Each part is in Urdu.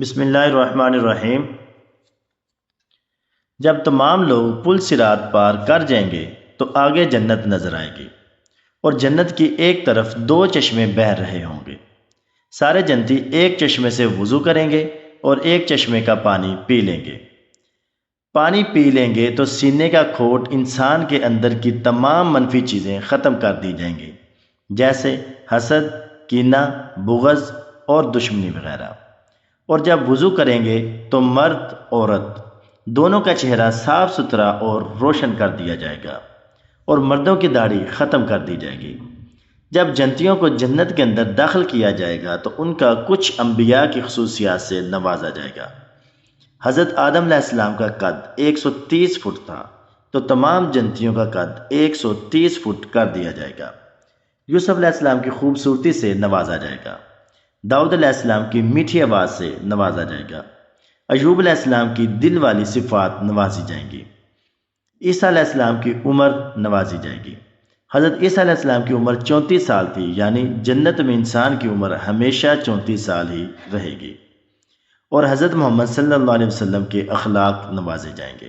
بسم اللہ الرحمن الرحیم۔ جب تمام لوگ پل صراط پار کر جائیں گے تو آگے جنت نظر آئے گی اور جنت کی ایک طرف دو چشمے بہہ رہے ہوں گے۔ سارے جنتی ایک چشمے سے وضو کریں گے اور ایک چشمے کا پانی پی لیں گے۔ پانی پی لیں گے تو سینے کا کھوٹ انسان کے اندر کی تمام منفی چیزیں ختم کر دی جائیں گی، جیسے حسد، کینہ، بغض اور دشمنی وغیرہ۔ اور جب وضو کریں گے تو مرد عورت دونوں کا چہرہ صاف ستھرا اور روشن کر دیا جائے گا اور مردوں کی داڑھی ختم کر دی جائے گی۔ جب جنتیوں کو جنت کے اندر داخل کیا جائے گا تو ان کا کچھ انبیاء کی خصوصیات سے نوازا جائے گا۔ حضرت آدم علیہ السلام کا قد 130 فٹ تھا تو تمام جنتیوں کا قد 130 فٹ کر دیا جائے گا۔ یوسف علیہ السلام کی خوبصورتی سے نوازا جائے گا۔ داؤد علیہ السلام کی میٹھی آواز سے نوازا جائے گا۔ ایوب علیہ السلام کی دل والی صفات نوازی جائیں گی۔ عیسیٰ علیہ السلام کی عمر نوازی جائے گی۔ حضرت عیسیٰ علیہ السلام کی عمر 34 سال تھی، یعنی جنت میں انسان کی عمر ہمیشہ 34 سال ہی رہے گی۔ اور حضرت محمد صلی اللہ علیہ وسلم کے اخلاق نوازے جائیں گے۔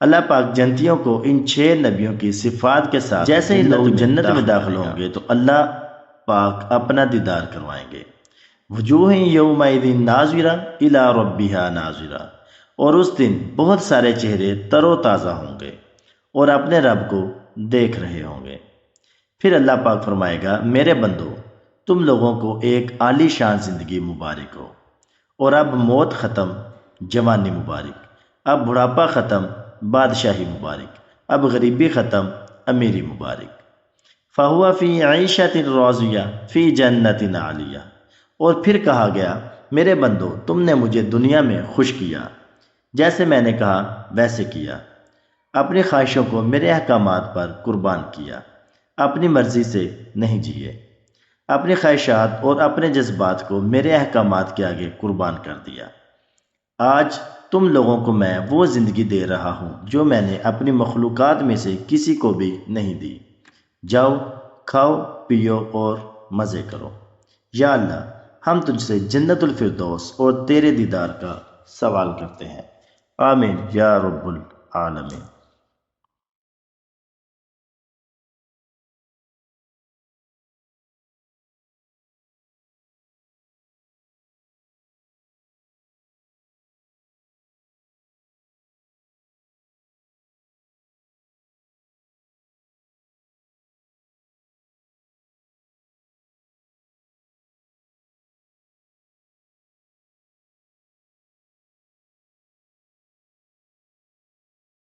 اللہ پاک جنتیوں کو ان 6 نبیوں کی صفات کے ساتھ جیسے ہی لوگ جنت میں داخل ہوں گے تو اللہ پاک اپنا دیدار کروائیں گے۔ وجوہ یومئذ ناظرہ الی ربہا ناظرہ، اور اس دن بہت سارے چہرے تر و تازہ ہوں گے اور اپنے رب کو دیکھ رہے ہوں گے۔ پھر اللہ پاک فرمائے گا، میرے بندو، تم لوگوں کو ایک عالی شان زندگی مبارک ہو، اور اب موت ختم، جوانی مبارک، اب بڑھاپا ختم، بادشاہی مبارک، اب غریبی ختم، امیری مبارک۔ فہو فی عیشۃ راضیہ فی جنت عالیہ، اور پھر کہا گیا، میرے بندو، تم نے مجھے دنیا میں خوش کیا، جیسے میں نے کہا ویسے کیا، اپنی خواہشوں کو میرے احکامات پر قربان کیا، اپنی مرضی سے نہیں جیے، اپنی خواہشات اور اپنے جذبات کو میرے احکامات کے آگے قربان کر دیا۔ آج تم لوگوں کو میں وہ زندگی دے رہا ہوں جو میں نے اپنی مخلوقات میں سے کسی کو بھی نہیں دی۔ جاؤ، کھاؤ، پیو اور مزے کرو۔ یا اللہ، ہم تجھ سے جنت الفردوس اور تیرے دیدار کا سوال کرتے ہیں۔ آمین یا رب العالمین۔